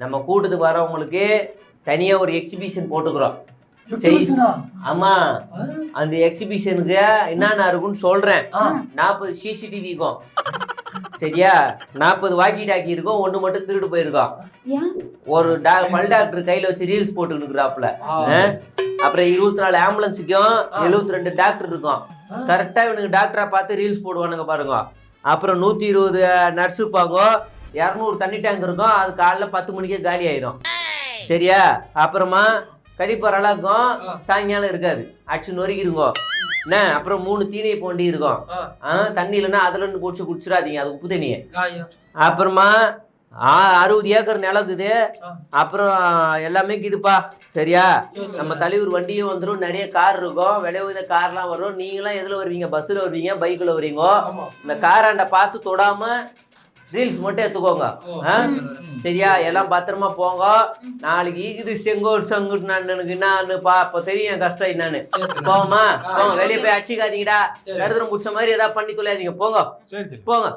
நம்ம கூட்டத்துக்கு வரவங்களுக்கு தனியா ஒரு எக்ஸிபிஷன் போட்டுக்கிறோம். ஆமா, அந்த எக்ஸிபிஷனுக்கு என்னென்ன இருக்குன்னு சொல்றேன். 40 CCTV இருக்கும், சரியா? 40 வாக்கி டாக்கி இருக்கும், 1 மட்டும் திருடு போயிருக்கோம். ஒரு பல் டாக்டர் கையில வச்சு ரீல்ஸ் போட்டுக்கிறாப்புல. அப்புறம் 24 ஆம்புலன்ஸுக்கும் 72 டாக்டர் இருக்கும். கரெக்டா இவனுக்கு டாக்டரா பார்த்து ரீல்ஸ் போடுவானுங்க பாருங்க. அப்புறம் 120 நர்ஸ் இருப்பாங்க, 200 தண்ணி டேங்க் இருக்கும். அது காலைல 10 மணிக்கே காலி ஆயிரும், சரியா? அப்புறமா கடிப்பற அளவுக்கும் சாயங்காலம் இருக்காது, அடிச்சு நொறுக்கிடுங்க என்ன. அப்புறம் 3 தீனை போண்டி இருக்கும். தண்ணி இல்லைன்னா அதுல இருந்து போட்டு குடிச்சிடாதீங்க, அது உப்பு தண்ணியை. அப்புறமா 60 ஏக்கர் நிலக்குது. அப்புறம் எல்லாமே இருக்குதுப்பா, சரியா? நம்ம தலைவர் வண்டியும் வந்துடும், நிறைய கார் இருக்கும், விலை உயர்ந்த கார்லாம் வரும். நீங்களாம் எதுல வருவீங்க? பஸ்ஸில் வருவீங்க, பைக்கில் வருவீங்க. இந்த காராண்ட பார்த்து தொடாம ரீல்ஸ் மட்டும் எடுத்துக்கோங்க, சரியா? எல்லாம் பத்திரமா போங்க. நாளைக்கு இது செங்கோட்டு எனக்கு என்னன்னு அப்போ தெரியும் கஷ்டம் என்னன்னு. போமா போங்க, வெளியே போய் அடிச்சுக்காதீங்கடா. கருதுரம் பிடிச்ச மாதிரி ஏதாவது பண்ணி தொலையாதீங்க, போங்க போங்க.